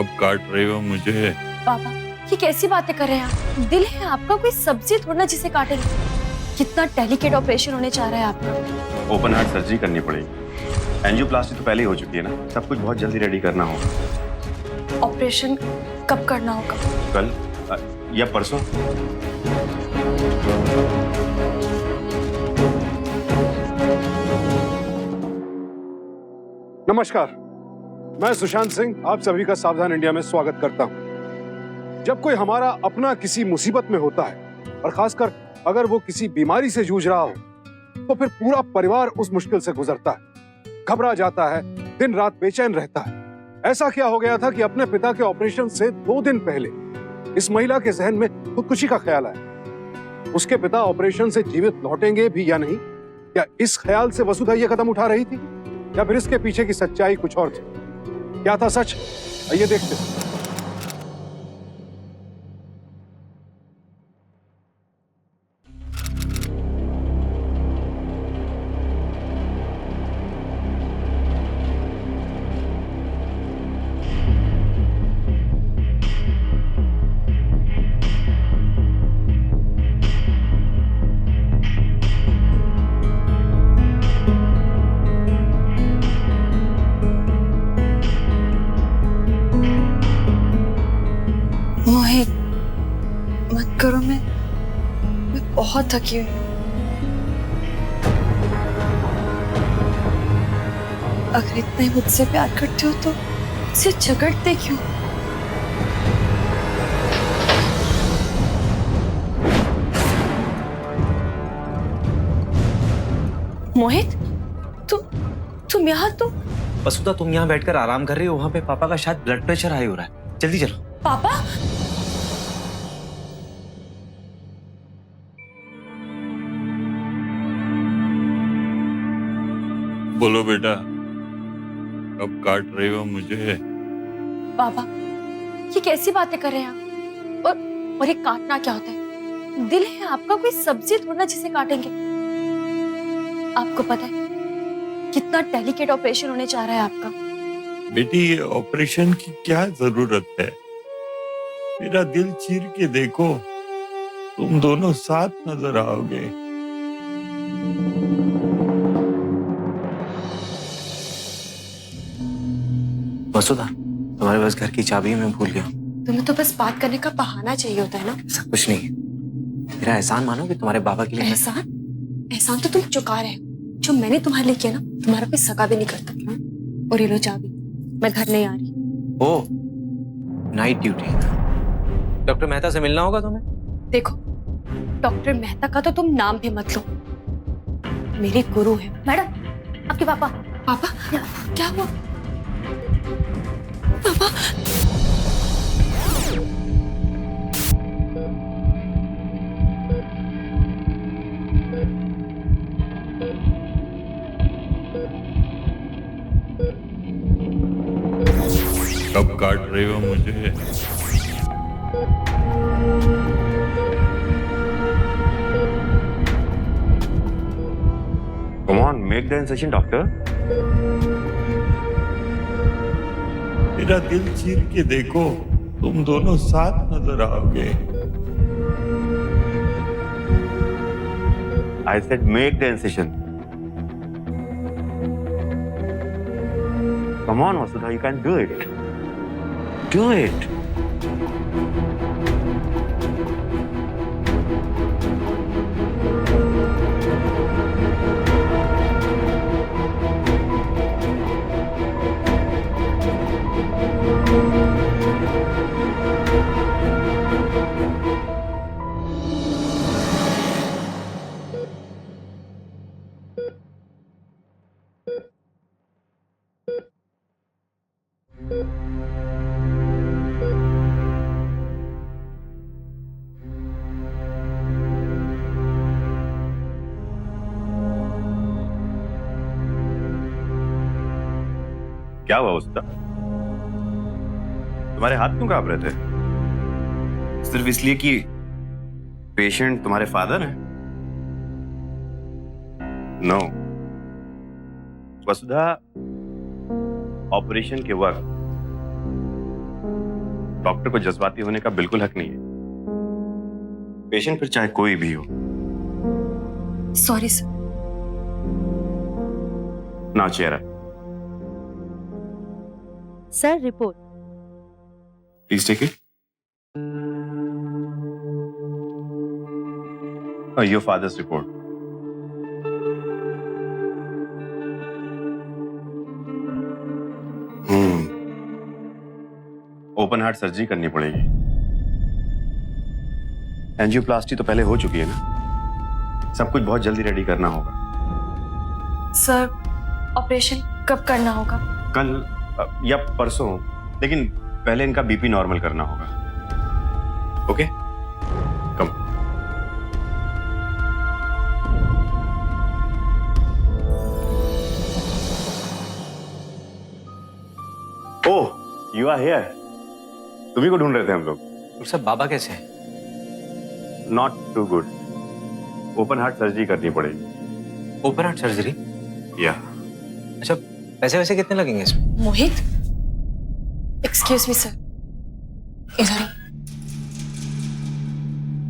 कब काट रही हो मुझे? पापा, ये कैसी बातें कर रहे हैं आप? दिल है आपका, कोई सब्जी थोड़ा ना जिसे काटेंगे। कितना डेलिकेट ऑपरेशन होने जा रहा है आपका। ओपन हार्ट सर्जरी करनी पड़ेगी। एंजियोप्लास्टी तो पहले ही हो चुकी है ना, सब कुछ बहुत जल्दी रेडी करना होगा। ऑपरेशन कब करना होगा? कल या परसों। नमस्कार, मैं सुशांत सिंह आप सभी का सावधान इंडिया में स्वागत करता हूं। जब कोई हमारा अपना किसी मुसीबत में होता है और खासकर अगर वो किसी बीमारी से जूझ रहा हो तो फिर पूरा परिवार उस मुश्किल से गुजरता है, घबरा जाता है, दिन रात बेचैन रहता है। ऐसा क्या हो गया था कि अपने पिता के ऑपरेशन से 2 दिन पहले इस महिला के जहन में खुदकुशी का ख्याल आया। उसके पिता ऑपरेशन से जीवित लौटेंगे भी या नहीं, क्या इस ख्याल से वसुधा ये कदम उठा रही थी या फिर इसके पीछे की सच्चाई कुछ और थी? क्या था सच? आइए देखते हैं। मोहित, मत करो, मैं बहुत थकी हुई हूँ। अगर इतना ही मुझसे प्यार करते हो तो मुझसे झगड़ते क्यों? मोहित, तुम यहाँ तो? वसुधा, तुम यहाँ बैठकर आराम कर रही हो, वहाँ पे पापा का शायद ब्लड प्रेशर हाई हो रहा है। जल्दी चलो। पापा? बोलो बेटा, कब काट रही हो मुझे? पापा, ये कैसी बातें कर रहे हैं आप? और ये काटना क्या होता है? दिल है आपका, कोई सब्जी थोड़ा ना जिसे काटेंगे। आपको पता है कितना डेलिकेट ऑपरेशन होने जा रहा है आपका। बेटी, ये ऑपरेशन की क्या जरूरत है? मेरा दिल चीर के देखो, तुम दोनों साथ नजर आओगे। वसुधा, तुम्हारे पास घर की चाबी मैं भूल गया। तुम्हें तो बस बात करने का बहाना चाहिए होता है ना। ऐसा कुछ नहीं है। मेरा एहसान मानो कि तुम्हारे बाबा के लिए एहसान तो तुम चुका रहे हो। जो मैंने तुम्हारे लिए किया ना, तुम्हारा कोई सगा भी नहीं करता। और ये लो चाबी, मैं घर नहीं आ रही। ओ, नाइट ड्यूटी। डॉक्टर मेहता से मिलना होगा तुम्हें। देखो, डॉक्टर मेहता का तो तुम नाम भी मत लो, मेरे गुरु है। मैडम, आपके पापा। पापा, क्या हुआ? पापा, कब काट रही हो मुझे? Come on, make the incision, doctor. मेरा दिल चीर के देखो, तुम दोनों साथ नजर आओगे। I said make the incision. Come on, Vasudha, you can do it. Do it. क्या हुआ उसका? तुम्हारे हाथ क्यों कांप रहे थे? सिर्फ इसलिए कि पेशेंट तुम्हारे फादर हैं? नो। वसुधा, ऑपरेशन के वक्त डॉक्टर को जज्बाती होने का बिल्कुल हक नहीं है। पेशेंट फिर चाहे कोई भी हो। Sorry sir. ना चेहरा। Sir report. Please take it. Your father's report. Open heart surgery करनी पड़ेगी। एंजियोप्लास्टी तो पहले हो चुकी है ना। सब कुछ बहुत जल्दी रेडी करना होगा। सर ऑपरेशन कब करना होगा? कल या परसों, लेकिन पहले इनका बीपी नॉर्मल करना होगा। Okay, come. Oh, you are here. तुम्ही को ढूंढ रहे थे हम लोग। और सब बाबा कैसे हैं? Not too good. Open heart surgery करनी पड़ेगी। Open heart surgery? या। अच्छा, पैसे वैसे कितने लगेंगे इसमें? मोहित, एक्सक्यूज मी सर, इधर।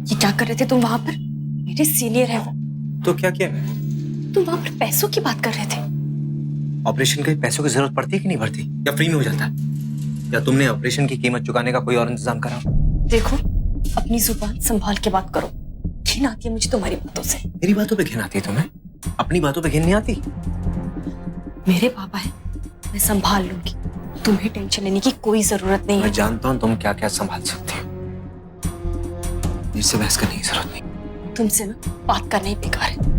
ये क्या कर रहे थे तुम वहां पर? मेरे सीनियर है वो। तो क्या किया? तुम वहां पर पैसों की बात कर रहे थे। ऑपरेशन के पैसों की जरूरत पड़ती है कि नहीं पड़ती, या फ्री में हो जाता है? या तुमने ऑपरेशन की कीमत चुकाने का कोई और इंतजाम करा? देखो, अपनी जुबान संभाल के बात करो। घिन आती है मुझे तुम्हारी बातों से। मेरी बातों पे घिन आती है तुम्हें? अपनी बातों पे घिन नहीं आती? मेरे पापा है, मैं संभाल लूंगी। तुम्हें टेंशन लेने की कोई जरूरत नहीं मैं है। जानता हूँ तुम क्या क्या संभाल सकती हो। मुझसे बहस करने की जरूरत नहीं। तुमसे ना बात करना ही बेकार है।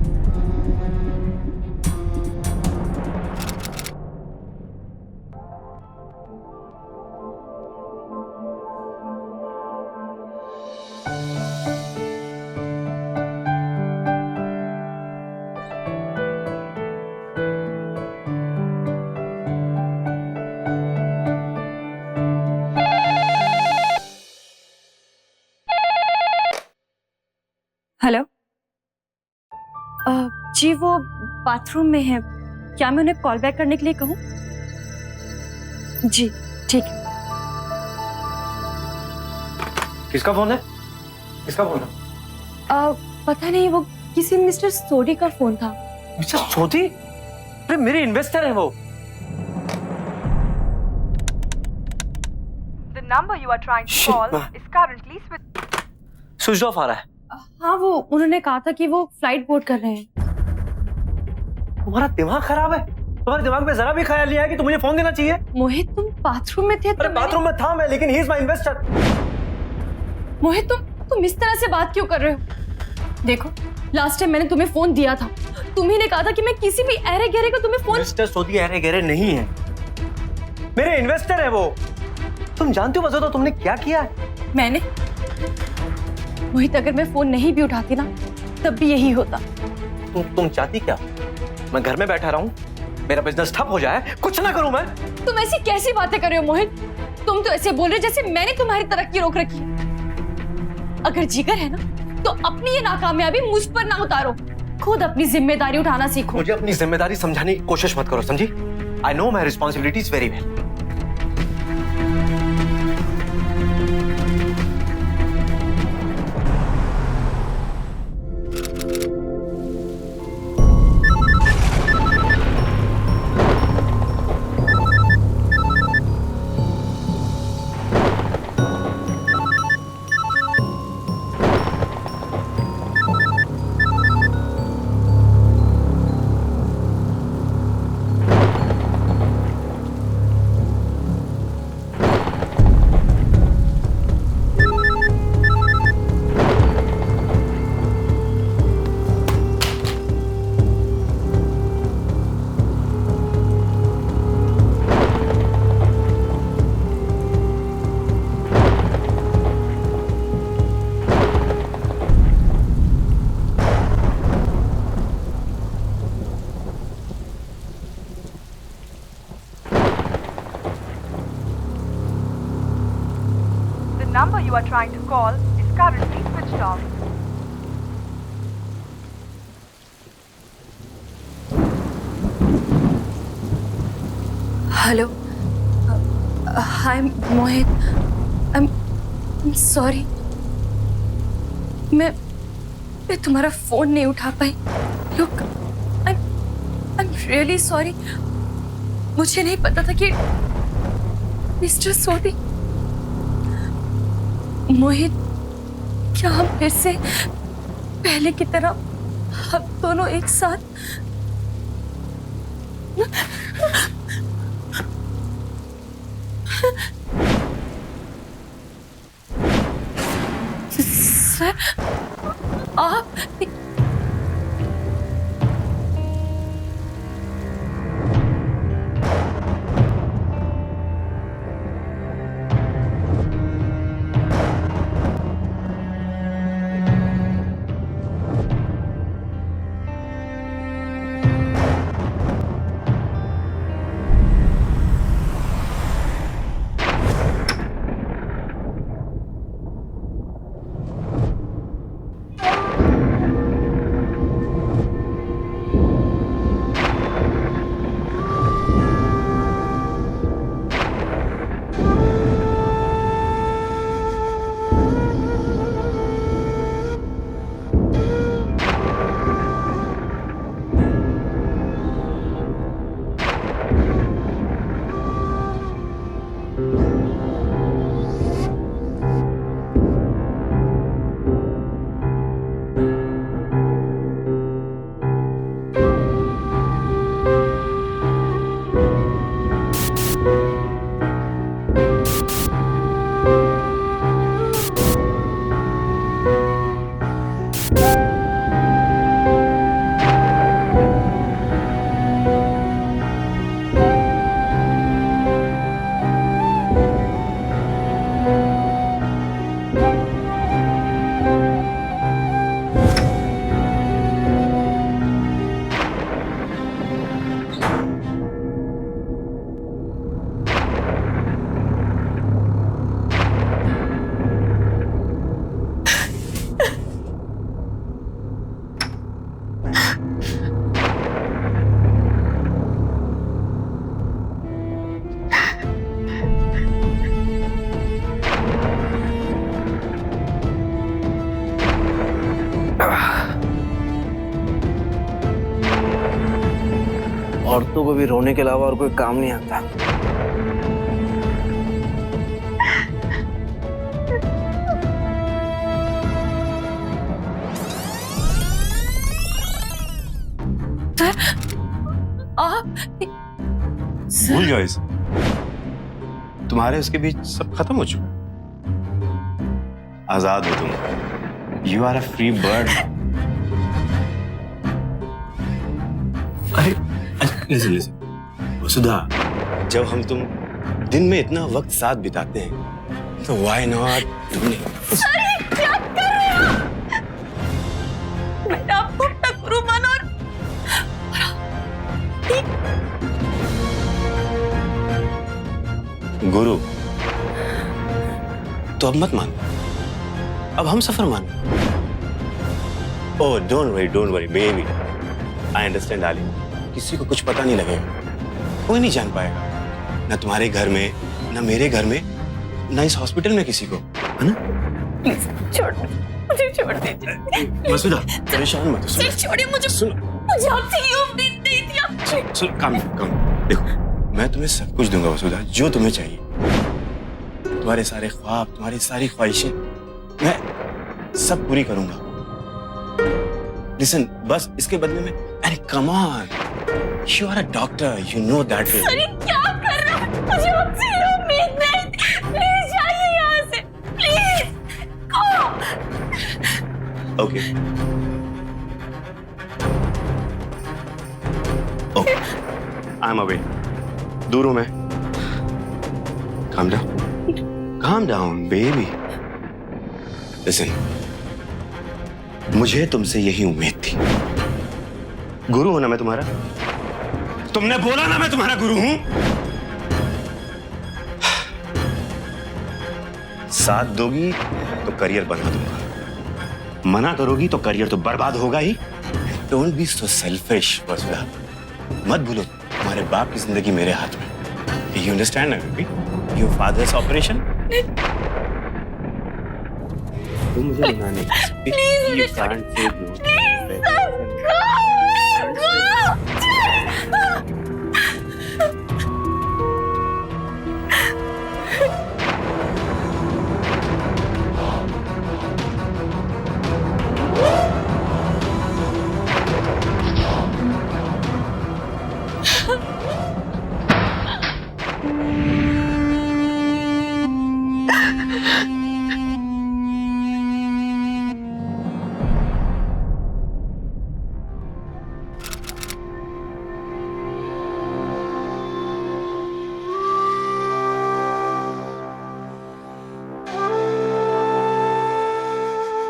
हेलो, जी वो बाथरूम में है। क्या मैं उन्हें कॉल बैक करने के लिए कहूँ? जी ठीक है। किसका फोन है? किसका फोन है? पता नहीं, वो किसी मिस्टर सोडी का फोन था। मिस्टर सोडी? अरे मेरे इन्वेस्टर है वो। The number you are trying to Shit, call man. is currently switched. Switch off आ रहा है। हाँ, वो उन्होंने कहा था कि वो फ्लाइट बोर्ड कर रहे हैं। तुम्हारा दिमाग खराब है? तुम्हारे दिमाग में जरा भी ख्याल नहीं आया कि तुम मुझे फोन देना चाहिए? मोहित, तुम बाथरूम में थे तो अरे बाथरूम में था मैं, लेकिन ही इज माय इन्वेस्टर। मोहित, तुम इस तरह से बात क्यों कर रहे हो? देखो, लास्ट टाइम मैंने तुम्हें फोन दिया था, तुम्ही ने कहा था कि मैं किसी भी अरे गहरे को तुम्हें फोन। मिस्टर सोडी अरे गहरे नहीं है, मेरे इन्वेस्टर है वो। तुम जानते हो वजह तो तुमने क्या किया है? मैंने? मोहित, अगर मैं फोन नहीं भी उठाती ना, तब भी यही होता। तुम चाहती क्या? मैं घर में बैठा रहूं, मेरा बिजनेस ठप हो जाए, कुछ ना करूं मैं? तुम ऐसी कैसी बातें कर रहे हो मोहित? तुम तो ऐसे बोल रहे हो जैसे मैंने तुम्हारी तरक्की रोक रखी। अगर जिगर है ना, तो अपनी ये नाकामयाबी मुझ पर ना उतारो। खुद अपनी जिम्मेदारी उठाना सीखो। मुझे अपनी जिम्मेदारी समझाने की कोशिश मत करो, समझी? I know my responsibilities very well. The number you are trying to call is currently switched off. Hello, hi Mohit, I'm sorry. मैं तुम्हारा फोन नहीं उठा पाई। Look, I'm really sorry. मुझे नहीं पता था कि मिस्टर सोडी। मोहित, क्या हम फिर से पहले की तरह हम दोनों एक साथ? सर, आप औरतों को भी रोने के अलावा और कोई काम नहीं आता। सर, आप भूल जाओ इसे। तुम्हारे उसके बीच सब खत्म हो चुका। आजाद हो तुम। You are a free bird. Listen Vasudha, जब हम तुम दिन में इतना वक्त साथ बिताते हैं तो व्हाई नॉट तुमने क्या कर रहे हो? मैंने आपको अपना गुरु माना और गुरु तो अब मत मानो, अब हम सफर मानो। Oh don't worry baby, I understand darling. किसी को कुछ पता नहीं लगेगा, कोई नहीं जान पाएगा, ना तुम्हारे घर में, ना मेरे घर में, ना इस हॉस्पिटल में किसी को, है ना? प्लीज मुझे छोड़ दीजिए। वसुधा परेशान मत हो। सर छोड़िए मुझे। सुनो, मुझे आपसे ये उम्मीद नहीं थी। आप सुनो, काम देखो, मैं तुम्हें सब कुछ दूंगा वसुधा, जो तुम्हें चाहिए। तुम्हारे सारे ख्वाब, तुम्हारी सारी ख्वाहिशें मैं सब पूरी करूंगा। लिसन, बस इसके बदले में, अरे come on, you are a doctor, you know that. अरे क्या कर रहा है? मुझे आपसे ये उम्मीद नहीं थी। प्लीज जाइए यहाँ से, please go. Okay okay, I am away. दूर हूं मैं। Calm down, baby. Listen, मुझे तुमसे यही उम्मीद थी। गुरु हूं ना मैं तुम्हारा? तुमने बोला ना मैं तुम्हारा गुरु हूं। साथ दोगी तो करियर बना दूंगा, मना करोगी तो करियर तो बर्बाद होगा ही। डोंट बी सो सेल्फिश वसुधा। मत भूलो तुम्हारे बाप की जिंदगी मेरे हाथ में। यू अंडरस्टैंड ना बेबी? योर फादर्स ऑपरेशन तुम मुझे मना नहीं कर सकती। Please, You can't say no.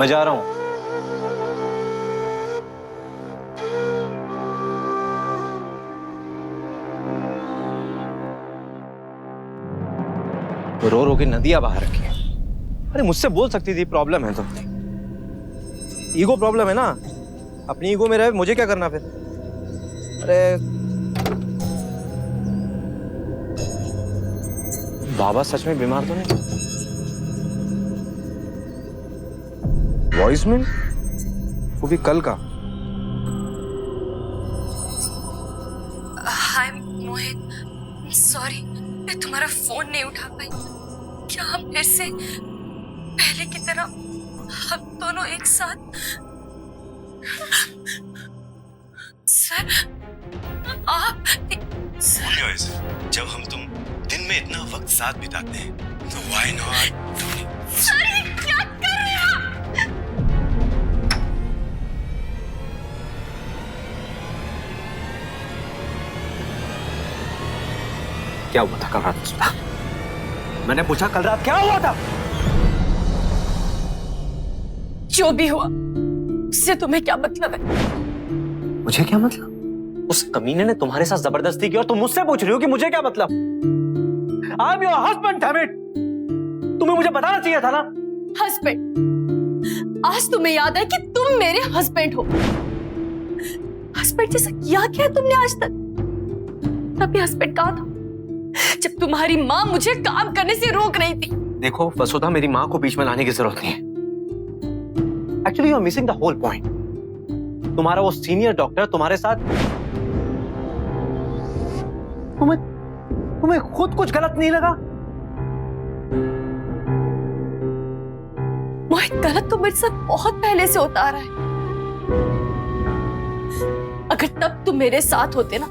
मैं जा रहा हूं। रो रो के नदियां बहा रखी है। अरे मुझसे बोल सकती थी प्रॉब्लम है तो। ईगो प्रॉब्लम है ना, अपनी ईगो में रहे, मुझे क्या करना फिर। अरे बाबा सच में बीमार तो नहीं? वॉइसमेल वो भी कल का। हाय मोहित, सॉरी मैं तुम्हारा फोन नहीं उठा पाई। क्या आप फिर से पहले की तरह हम दोनों एक साथ? सर आप सर, जब हम तुम दिन में इतना वक्त साथ बिताते हैं तो व्हाई नॉट? सर ये क्या कर रहे हो? क्या हुआ था कल रात में सुधा? मैंने पूछा कल रात क्या हुआ था? जो भी हुआ उससे तुम्हें क्या मतलब है? मुझे क्या मतलब? उस कमीने ने तुम्हारे साथ जबरदस्ती की और तुम मुझसे पूछ रही हो कि मुझे क्या मतलब? I am your husband, damn it. तुम्हें मुझे बताना चाहिए था ना। हस्बैंड? आज तुम्हें याद है कि तुम मेरे हस्बैंड हो। हस्बैंड जैसा किया क्या तुमने आज तक? तभी हस्बैंड कहा था जब तुम्हारी माँ मुझे काम करने से रोक रही थी। देखो वसुधा, मेरी माँ को बीच में लाने की जरूरत नहीं है। Actually you are missing the whole point. तुम्हारा वो सीनियर डॉक्टर तुम्हारे साथ, तुम्हें खुद कुछ गलत नहीं लगा? मोहित, गलत तो मेरे साथ बहुत पहले से होता आ रहा है। अगर तब तुम मेरे साथ होते ना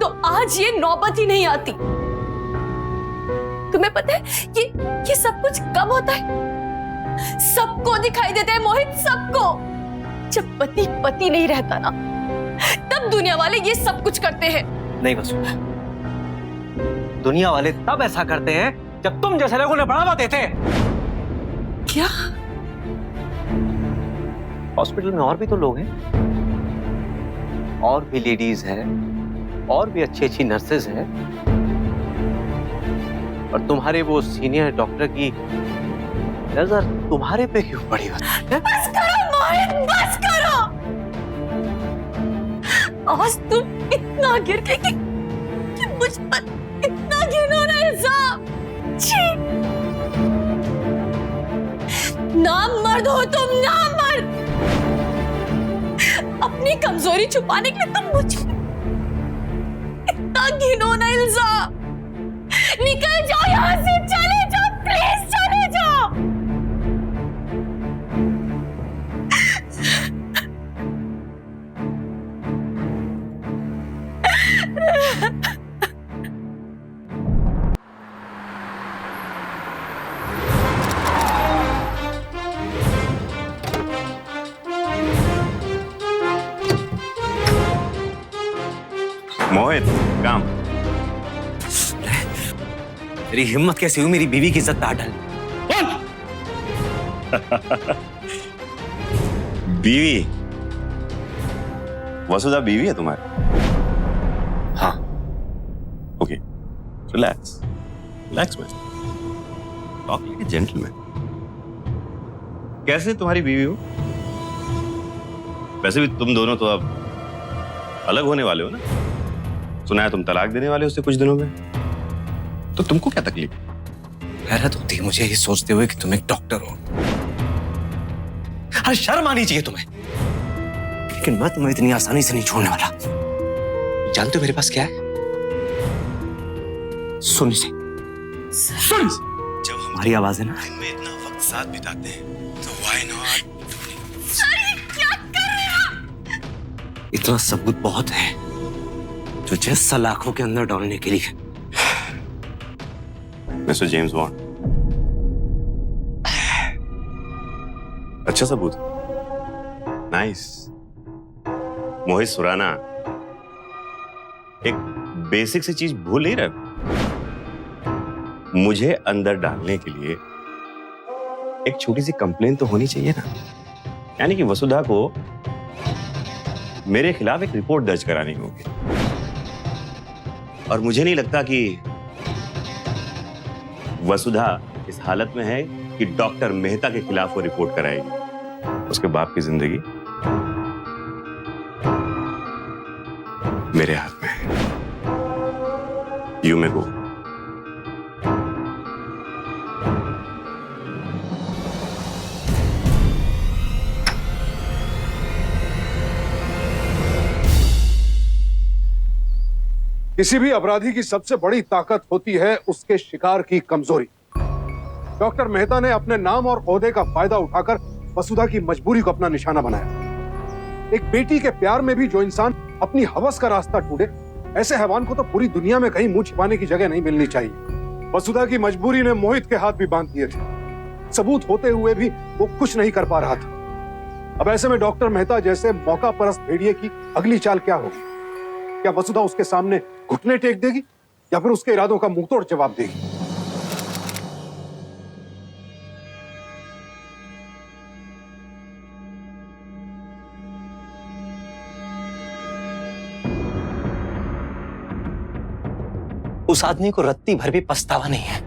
तो आज ये नौबत ही नहीं आती। तुम्हें पता है कि सब कुछ कब होता है? सबको दिखाई देता है मोहित, सबको। जब पति पति नहीं रहता ना तब दुनिया वाले ये सब कुछ करते हैं। नहीं वसुधा, दुनिया वाले तब ऐसा करते हैं जब तुम जैसे लोगों ने बढ़ावा देते हैं। क्या? हॉस्पिटल में और भी तो लोग हैं, और भी लेडीज हैं, और भी अच्छी अच्छी नर्सेज हैं, और तुम्हारे वो सीनियर डॉक्टर की नजर तुम्हारे पे क्यों पड़ी है? बस करो मोहित, बस करो। आज तुम इतना गिर गए कि मुझ पर इतना घिनौना इल्जाम। छी! नामर्द हो तुम, नामर्द। अपनी कमजोरी छुपाने के लिए तुम मुझ पर इतना घिनौना इल्जाम। निकल जाओ यहाँ से, चले जाओ, प्लीज चले जाओ। मोहित, काम। तेरी हिम्मत कैसी हुई मेरी बीवी की इज्जत पे हाथ डालने? बीवी? वसुधा बीवी है तुम्हारी? हाँ। Okay, relax relax man, talk like a gentleman. कैसे तुम्हारी बीवी हो? वैसे भी तुम दोनों तो अब अलग होने वाले हो ना? सुना है तुम तलाक देने वाले हो उससे कुछ दिनों में। तो तुमको क्या तकलीफ? हैरत होती है मुझे ये सोचते हुए कि तुम एक डॉक्टर हो, जरा शर्म आनी चाहिए तुम्हें। लेकिन मैं तुम्हें इतनी आसानी से नहीं छोड़ने वाला। जानते हो मेरे पास क्या है? सुन इसे, सुन इसे। जब हमारी आवाजें ना दिन में इतना वक्त साथ बिताते हैं तो व्हाई नॉट? क्या कर रहे हैं आप? इतना सबूत बहुत है तुझे सलाखों के अंदर डालने के लिए। मिस्टर जेम्स बॉन्ड, अच्छा सबूत, नाइस। मोहित सुराना एक बेसिक सी चीज भूल नहीं रहा, मुझे अंदर डालने के लिए एक छोटी सी कंप्लेन तो होनी चाहिए ना। यानी कि वसुधा को मेरे खिलाफ एक रिपोर्ट दर्ज करानी होगी, और मुझे नहीं लगता कि वसुधा इस हालत में है कि डॉक्टर मेहता के खिलाफ वो रिपोर्ट कराएगी। उसके बाप की जिंदगी मेरे हाथ में है। यू मे गो। किसी भी अपराधी की सबसे बड़ी ताकत होती है उसके शिकार की कमजोरी। डॉक्टर मेहता ने अपने नाम और ओहदे का फायदा उठाकर वसुधा की मजबूरी को अपना निशाना बनाया। एक बेटी के प्यार में भी जो इंसान अपनी हवस का रास्ता ढूंढे, ऐसे हैवान को तो पूरी दुनिया में कहीं मुंह छिपाने की जगह नहीं मिलनी चाहिए। वसुधा की मजबूरी ने मोहित के हाथ भी बांध दिए थे। सबूत होते हुए भी वो कुछ नहीं कर पा रहा था। अब ऐसे में डॉक्टर मेहता जैसे मौका परस्त भेड़िए की अगली चाल क्या होगी? क्या वसुधा उसके सामने घुटने टेक देगी या फिर उसके इरादों का मुंहतोड़ जवाब देगी? उस आदमी को रत्ती भर भी पछतावा नहीं है।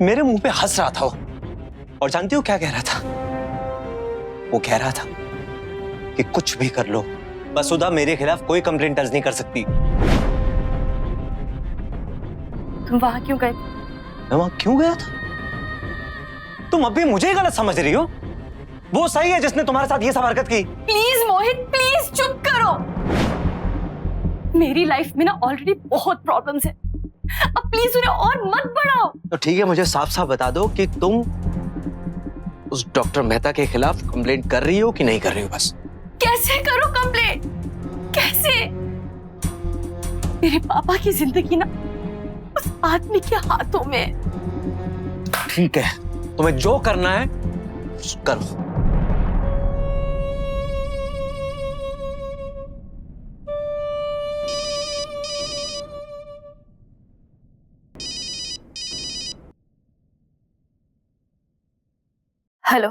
मेरे मुंह पे हंस रहा था वो, और जानती हो क्या कह रहा था? वो कह रहा था कि कुछ भी कर लो, वसुधा मेरे खिलाफ कोई कंप्लेंट दर्ज नहीं कर सकती। तुम वहां क्यों गए? मैं वहां क्यों गया था? तुम अब भी मुझे गलत समझ रही हो। वो सही है जिसने तुम्हारे साथ ये सब हरकत की। प्लीज मोहित, प्लीज चुप करो। मेरी लाइफ में ना ऑलरेडी बहुत प्रॉब्लम्स है, अब प्लीज उन्हें और मत बढ़ाओ। तो ठीक है, मुझे साफ साफ बता दो कि तुम उस डॉक्टर मेहता के खिलाफ कंप्लेंट कर रही हो कि नहीं कर रही हो। बस कैसे करो कंप्लेंट? कैसे? मेरे पापा की जिंदगी ना उस आदमी के हाथों में है। ठीक है, तुम्हें जो करना है करो। हेलो,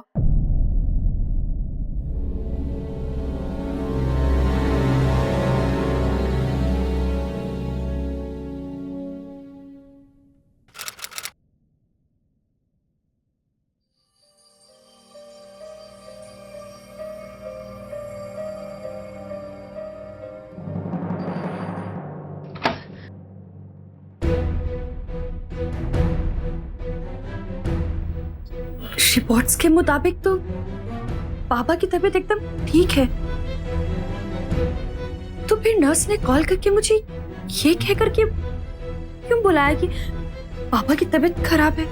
रिपोर्ट्स के मुताबिक तो पापा की तबीयत एकदम ठीक है। तो फिर नर्स ने कॉल करके मुझे ये कहकर के क्यों बुलाया कि पापा की तबीयत खराब है?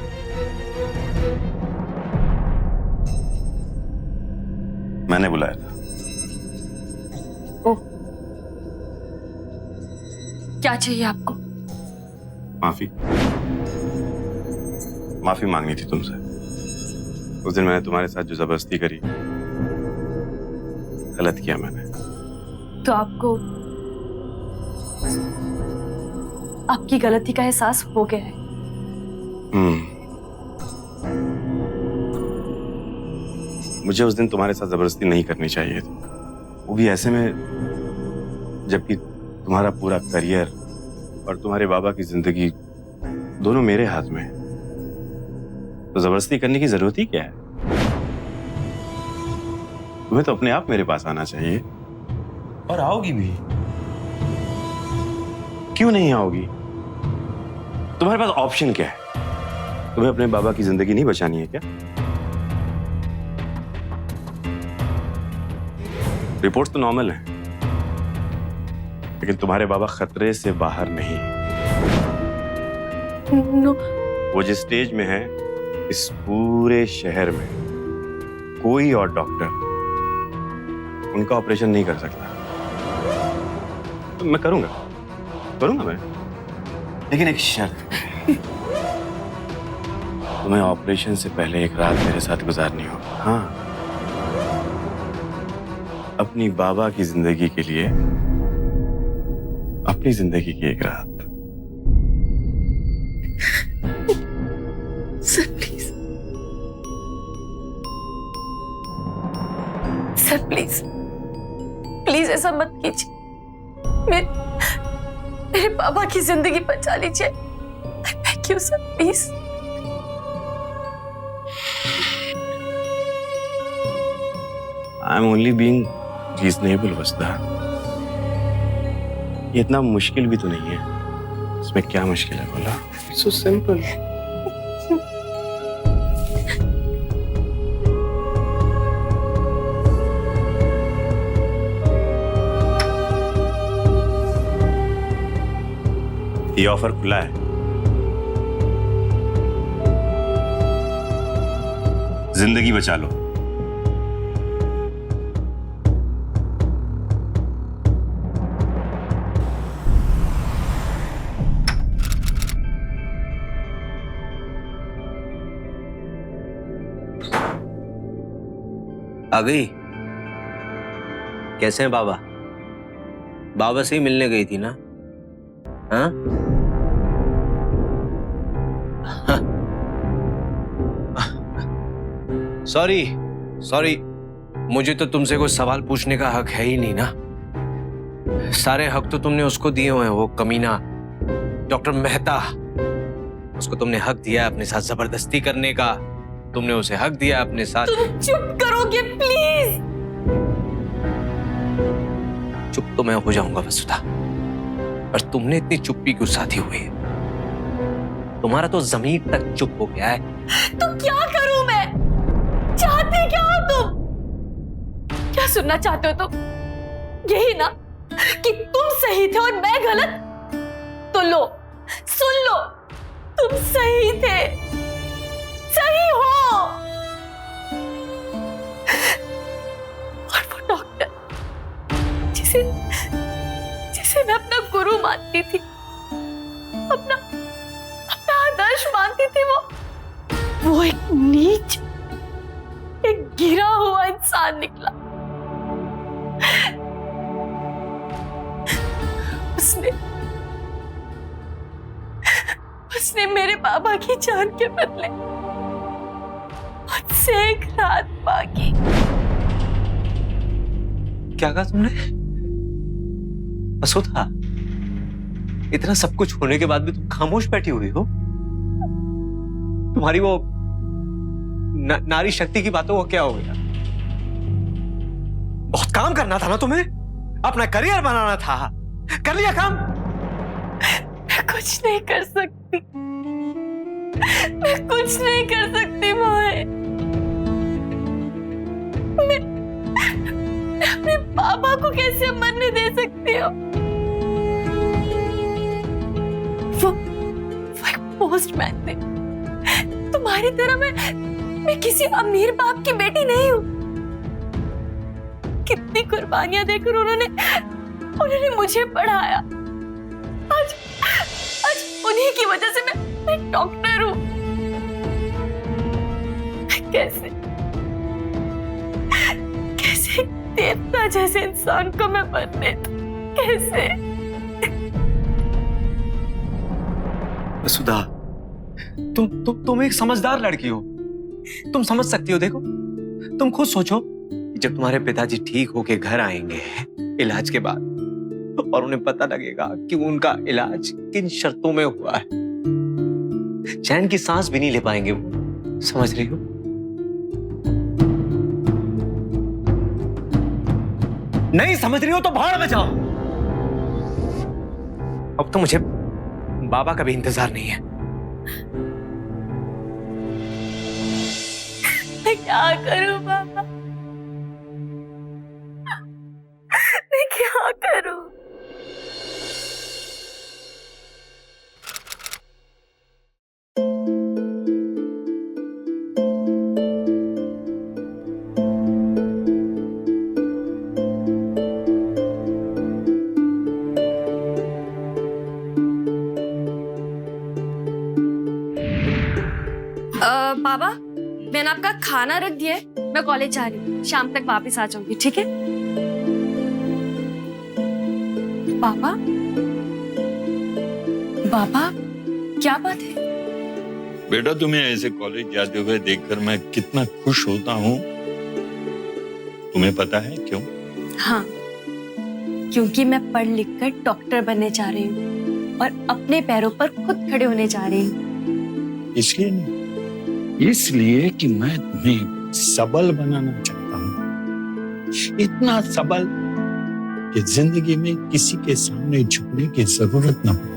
मैंने बुलाया था। ओह, क्या चाहिए आपको? माफी मांगनी थी तुमसे। उस दिन मैंने तुम्हारे साथ जो जबरदस्ती करी, गलत किया मैंने। तो आपको आपकी गलती का एहसास हो गया है? मुझे उस दिन तुम्हारे साथ जबरदस्ती नहीं करनी चाहिए थी, वो भी ऐसे में जबकि तुम्हारा पूरा करियर और तुम्हारे बाबा की जिंदगी दोनों मेरे हाथ में है। तो जबरदस्ती करने की जरूरत ही क्या है? तुम्हें तो अपने आप मेरे पास आना चाहिए, और आओगी भी। क्यों नहीं आओगी? तुम्हारे पास ऑप्शन क्या है? तुम्हें अपने बाबा की जिंदगी नहीं बचानी है क्या? रिपोर्ट तो नॉर्मल है, लेकिन तुम्हारे बाबा खतरे से बाहर नहीं। नो, वो जिस स्टेज में है, इस पूरे शहर में कोई और डॉक्टर उनका ऑपरेशन नहीं कर सकता। तो मैं करूंगा मैं, लेकिन एक शर्त पे। तुम्हें ऑपरेशन से पहले एक रात मेरे साथ गुजारनी होगी। हाँ, अपनी बाबा की जिंदगी के लिए अपनी जिंदगी की एक रात। Sir please, sir please, please ऐसा मत कीजिए। मेरे बाबा की जिंदगी बचा लीजिए। I beg you, sir, please. I am only being reasonable Vasudha. ये इतना मुश्किल भी तो नहीं है। इसमें क्या मुश्किल है बोला? It's so simple. ये ऑफर खुला है। जिंदगी बचा लो। आ गई? कैसे हैं बाबा? बाबा से ही मिलने गई थी ना? हाँ? सॉरी, मुझे तो तुमसे कोई सवाल पूछने का हक है ही नहीं ना। सारे हक तो तुमने उसको दिए हुए हैं, वो कमीना डॉक्टर मेहता। उसको तुमने हक दिया अपने साथ जबरदस्ती करने का। तुमने उसे हक दिया अपने साथ। तुम चुप करोगे प्लीज? चुप तो मैं हो जाऊंगा वसुधा, पर तुमने इतनी चुप्पी क्यों साधी हुई है? तुम्हारा तो जमीन तक चुप हो गया है। तो क्या करूं मैं? चाहते क्या हो तुम? क्या सुनना चाहते हो तुम? यही ना कि तुम सही थे और मैं गलत? तो लो, सुन लो, तुम सही थे, सही हो। और वो डॉक्टर जिसे मैं अपना गुरु मानती थी, अपना आदर्श मानती थी, वो एक नीच, एक गिरा हुआ इंसान निकला। उसने मेरे बाबा की जान के बदले मुझसे एक रात मांगी। क्या कहा तुमने? वसुधा, इतना सब कुछ होने के बाद भी तुम खामोश बैठी हुई हो? तुम्हारी वो नारी शक्ति की बातों को क्या हो गया? बहुत काम करना था ना तुम्हें, अपना करियर बनाना था। कर लिया काम? मैं कुछ नहीं कर सकती, मैं कुछ नहीं कर सकती मोहित। मैं अपने बाबा को कैसे मरने दे सकती हूँ? वो एक पोस्टमैन थे। तुम्हारी तरह मैं किसी अमीर बाप की बेटी नहीं हूँ। कितनी कुर्बानियां देकर उन्होंने मुझे पढ़ाया। आज उन्हीं की वजह से मैं डॉक्टर हूँ। कैसे देवता जैसे इंसान को मैं बनने दूं? कैसे? वसुधा, तुम एक समझदार लड़की हो। तुम समझ सकती हो। देखो, तुम खुद सोचो, जब तुम्हारे पिताजी ठीक होके घर आएंगे इलाज के बाद, और उन्हें पता लगेगा कि उनका इलाज किन शर्तों में हुआ है, चैन की सांस भी नहीं ले पाएंगे वो। समझ रही हो? नहीं समझ रही हो तो भाड़ में जाओ। अब तो मुझे बाबा का भी इंतजार नहीं है। मैं क्या करूं बाबा? क्या करूं? बाबा, मैंने आपका खाना रख दिया है, मैं कॉलेज जा रही हूँ, शाम तक वापस आ जाऊंगी, ठीक है? पापा, पापा, क्या बात है? बेटा, तुम्हें ऐसे कॉलेज जाते हुए देखकर मैं कितना खुश होता हूँ, तुम्हें पता है क्यों? हाँ, क्योंकि मैं पढ़ लिख कर डॉक्टर बनने जा रही हूँ और अपने पैरों पर खुद खड़े होने जा रही हूँ। इसलिए नहीं, इसलिए कि मैं तुम्हें सबल बनाना चाहता हूँ, इतना सबल कि जिंदगी में किसी के सामने झुकने की जरूरत न हो।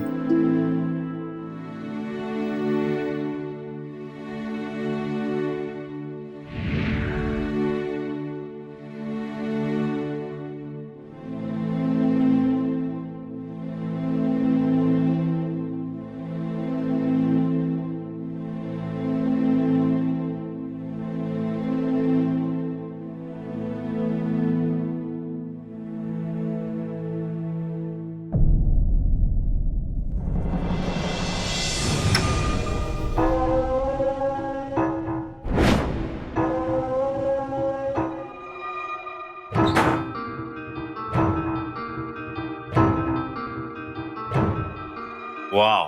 वाह,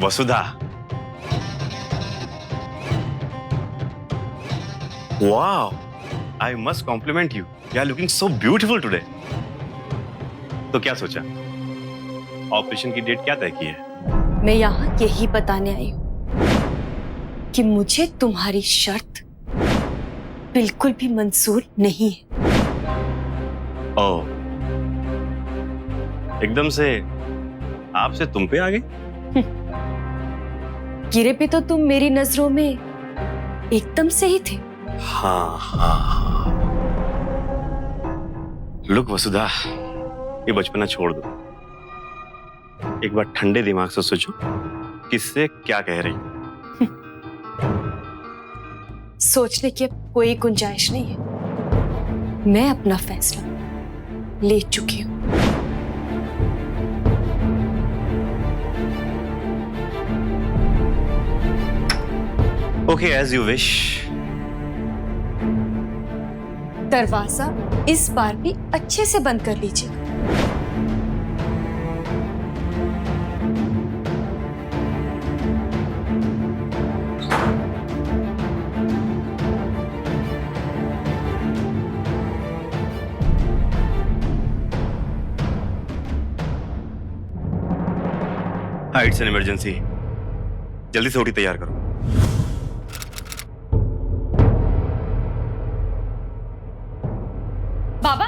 वसुधा, वाह, I must compliment you, you are looking so beautiful today. तो क्या सोचा, ऑपरेशन की डेट क्या तय की है? मैं यहाँ यही बताने आई हूँ कि मुझे तुम्हारी शर्त बिल्कुल भी मंजूर नहीं है। ओह, एकदम से आपसे तुम पे आ गई? गिरे पे तो तुम मेरी नजरों में एकदम से ही थे। हाँ हाँ हाँ। लुक वसुधा, ये बचपना छोड़ दो, एक बार ठंडे दिमाग से सोचो किससे क्या कह रही हो। सोचने की अब कोई गुंजाइश नहीं है, मैं अपना फैसला ले चुकी हूँ। Okay, as you wish. दरवाजा इस बार भी अच्छे से बंद कर लीजिए। इट्स एन इमरजेंसी, जल्दी से ओटी तैयार करो। बाबा,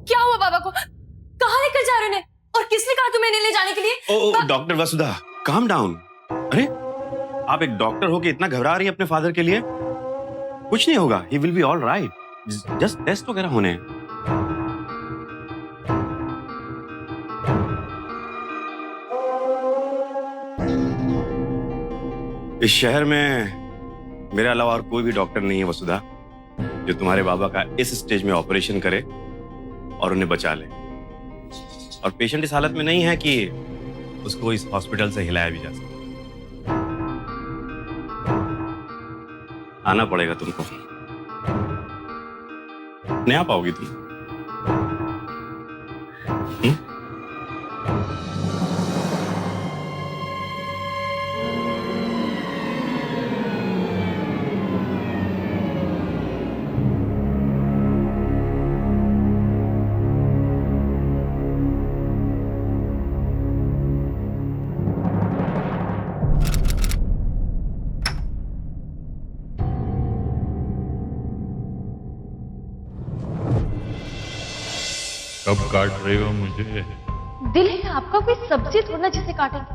क्या हुआ बाबा को? कहाँ लेकर जा रहे हैं और किसने कहा तुम्हें ले जाने के लिए? ओ डॉक्टर वसुधा, काम डाउन। अरे, आप एक डॉक्टर होके इतना घबरा रही है अपने फादर के लिए? कुछ नहीं होगा, he will be all right, just test वगैरह होने हैं। इस शहर में मेरे अलावा और कोई भी डॉक्टर नहीं है वसुधा, जो तुम्हारे बाबा का इस स्टेज में ऑपरेशन करे और उन्हें बचा ले। और पेशेंट इस हालत में नहीं है कि उसको इस हॉस्पिटल से हिलाया भी जा सके। आना पड़ेगा तुमको, नहीं आ पाओगी तुम। कब काट रहे हो मुझे? दिल है आपका, कोई सब्जी थोड़ा जिसे काटेंगे।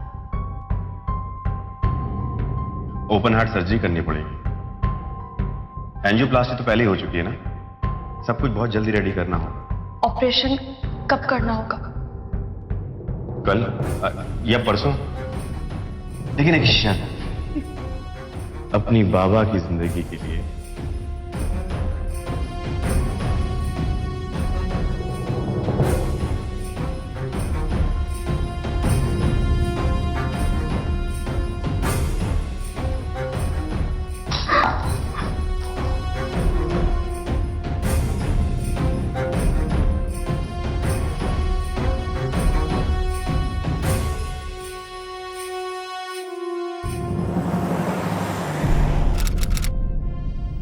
ओपन हार्ट सर्जरी करनी पड़ेगी। एंजियोप्लास्टी तो पहले ही हो चुकी है ना, सब कुछ बहुत जल्दी रेडी करना हो। ऑपरेशन कब करना होगा? कल या परसों, लेकिन एक शर्त, अपनी बाबा की जिंदगी के लिए।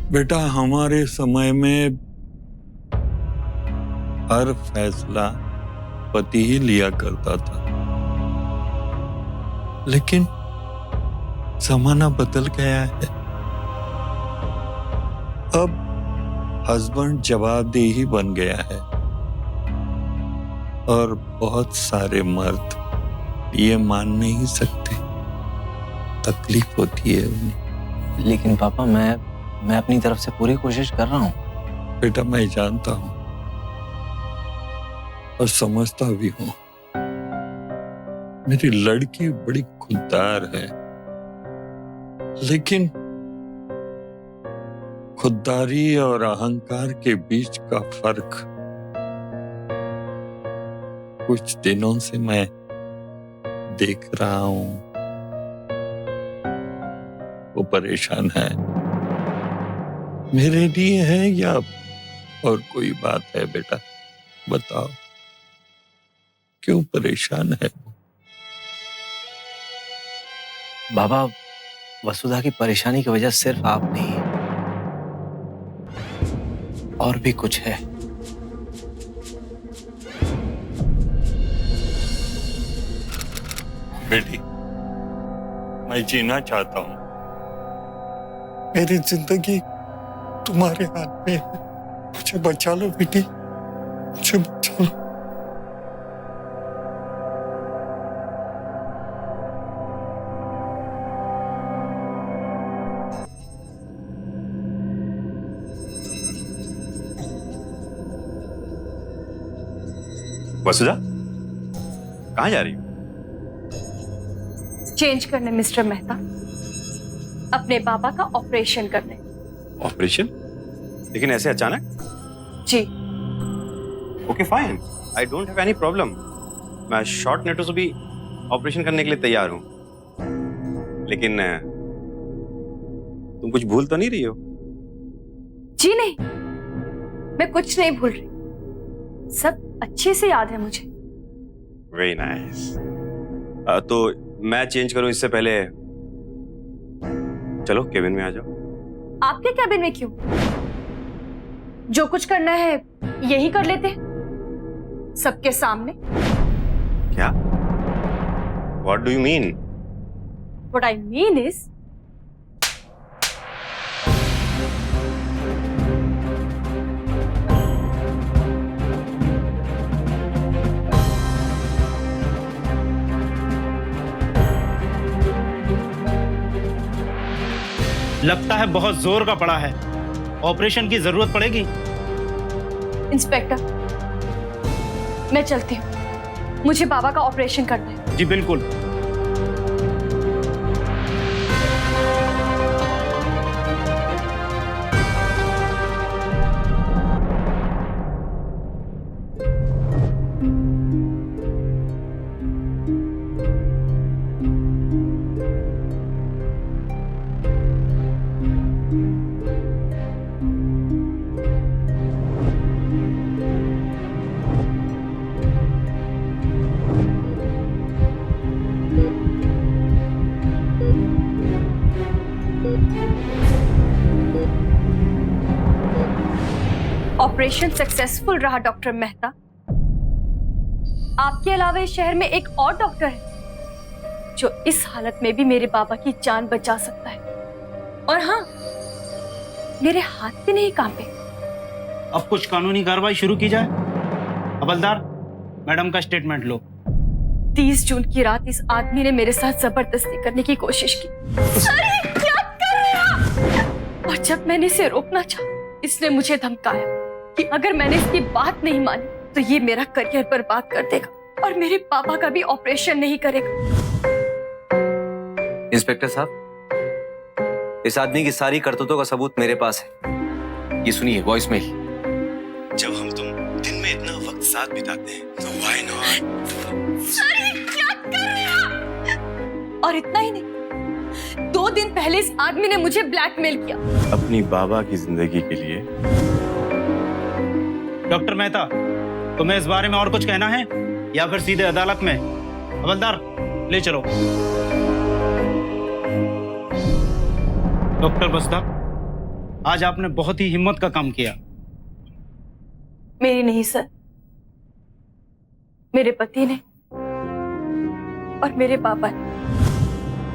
बेटा, हमारे समय में हर फैसला पति ही लिया करता था, लेकिन जमाना बदल गया है। अब हस्बैंड जवाबदेही बन गया है और बहुत सारे मर्द ये मान नहीं सकते, तकलीफ होती है उन्हें। लेकिन पापा, मैं अपनी तरफ से पूरी कोशिश कर रहा हूं। बेटा, मैं जानता हूं और समझता भी हूं, मेरी लड़की बड़ी खुददार है, लेकिन खुददारी और अहंकार के बीच का फर्क कुछ दिनों से मैं देख रहा हूं। वो परेशान है, मेरे लिए है या और कोई बात है? बेटा बताओ, क्यों परेशान है वो? बाबा, वसुधा की परेशानी की वजह सिर्फ आप नहीं, और भी कुछ है। बेटी, मैं जीना चाहता हूं, मेरी जिंदगी तुम्हारे हाथ में है। मुझे बचा लो बेटी, मुझे बचा लो। वसुधा, कहाँ जा रही हो? चेंज करने मिस्टर मेहता, अपने बाबा का ऑपरेशन करने। ऑपरेशन? लेकिन ऐसे अचानक? जी। Okay fine, I don't have any problem. मैं शॉर्ट नोटिस भी ऑपरेशन करने के लिए तैयार हूं, लेकिन तुम कुछ भूल तो नहीं रही हो? जी नहीं, मैं कुछ नहीं भूल रही, सब अच्छे से याद है मुझे। Very nice. तो मैं चेंज करूं इससे पहले चलो केबिन में आ जाओ। आपके कैबिन में क्यों? जो कुछ करना है यही कर लेते हैं, सबके सामने। क्या? What do you mean? What I mean is, लगता है बहुत जोर का पड़ा है, ऑपरेशन की जरूरत पड़ेगी। इंस्पेक्टर, मैं चलती हूँ, मुझे बाबा का ऑपरेशन करना है। जी बिल्कुल। ऑपरेशन सक्सेसफुल रहा डॉक्टर मेहता। आपके अलावा इस शहर में एक और डॉक्टर है जो इस हालत में भी मेरे बाबा की जान बचा सकता है। और हाँ, मेरे हाथ भी नहीं कांपे। अब कुछ कानूनी कार्रवाई शुरू की जाए। हवलदार, मैडम का स्टेटमेंट लो। 30 जून की रात इस आदमी ने मेरे साथ जबरदस्ती करने की कोशिश की। अरे क्या कर रहे हैं आप? और और जब मैंने इसे रोकना चाहा, इसने मुझे धमकाया कि अगर मैंने इसकी बात नहीं मानी तो ये मेरा करियर बर्बाद कर देगा और मेरे पापा का भी ऑपरेशन नहीं करेगा। इंस्पेक्टर साहब, इस आदमी की सारी करतूतों का सबूत मेरे पास है। ये सुनिए वॉइस मेल। जब हम तुम दिन में इतना वक्त साथ बिताते हैं तो व्हाई नॉट। क्या कर रहे हैं आप? और इतना ही नहीं, 2 दिन पहले इस आदमी ने मुझे ब्लैकमेल किया। अपनी बाबा की जिंदगी के लिए। डॉक्टर मेहता, तुम्हें इस बारे में और कुछ कहना है या फिर सीधे अदालत में? हवलदार ले चलो। डॉक्टर बसदा, आज आपने बहुत ही हिम्मत का काम किया। मेरी नहीं सर, मेरे पति ने और मेरे पापा ने।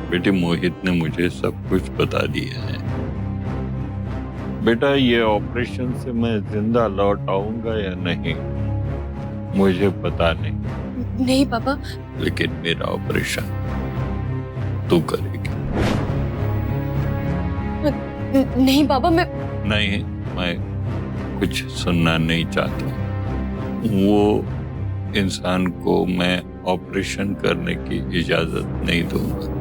बेटे, मोहित ने मुझे सब कुछ बता दिया है। बेटा, ये ऑपरेशन से मैं जिंदा लौट आऊंगा या नहीं मुझे पता नहीं, नहीं पापा। लेकिन मेरा ऑपरेशन तू करेगी। नहीं पापा, मैं कुछ सुनना नहीं चाहता। वो इंसान को मैं ऑपरेशन करने की इजाजत नहीं दूंगा,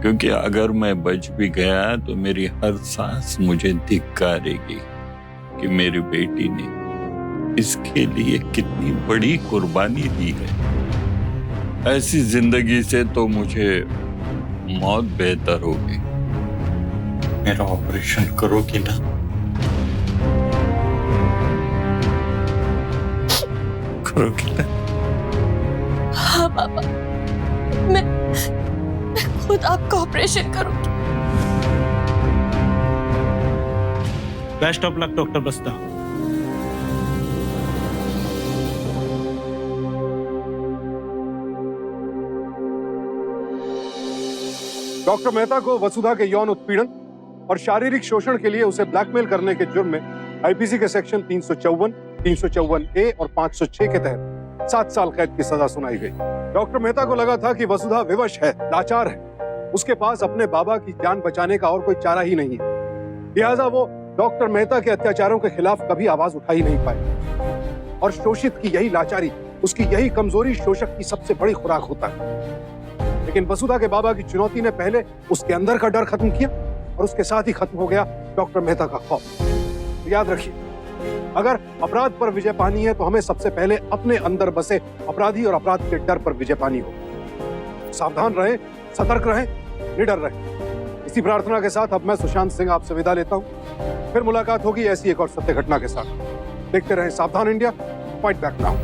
क्योंकि अगर मैं बच भी गया तो मेरी हर सांस मुझे धिक्कारेगी कि मेरी बेटी ने इसके लिए कितनी बड़ी कुर्बानी दी है। ऐसी जिंदगी से तो मुझे मौत बेहतर होगी। मेरा ऑपरेशन करोगी ना? करोगी ना? हाँ पापा, मैं खुद आपका ऑपरेशन करूंगी। बेस्ट ऑफ लक डॉक्टर बस्ता। डॉक्टर मेहता को वसुधा के यौन उत्पीड़न और शारीरिक शोषण के लिए उसे ब्लैकमेल करने के जुर्म में आईपीसी के सेक्शन 354, 354A और 506 के तहत 7 साल कैद की सजा सुनाई गई। डॉक्टर मेहता को लगा था कि वसुधा विवश है, लाचार है, उसके पास अपने बाबा की जान बचाने का और कोई चारा ही नहीं है। लिहाजा वो डॉक्टर मेहता के अत्याचारों के खिलाफ कभी आवाज उठा ही नहीं पाए। और शोषित की यही लाचारी, उसकी यही कमजोरी शोषक की सबसे बड़ी खुराक होता है। लेकिन वसुधा के बाबा की चुनौती ने पहले उसके अंदर का डर खत्म किया और उसके साथ ही खत्म हो गया डॉक्टर मेहता का खौफ। तो याद रखिए, अगर अपराध पर विजय पानी है तो हमें सबसे पहले अपने अंदर बसे अपराधी और अपराध के डर पर विजय पानी हो। सावधान रहें, सतर्क रहें, निडर रहें। इसी प्रार्थना के साथ अब मैं सुशांत सिंह आपसे विदा लेता हूं। फिर मुलाकात होगी ऐसी एक और सत्य घटना के साथ। देखते रहें सावधान इंडिया, फाइट बैक नाउ।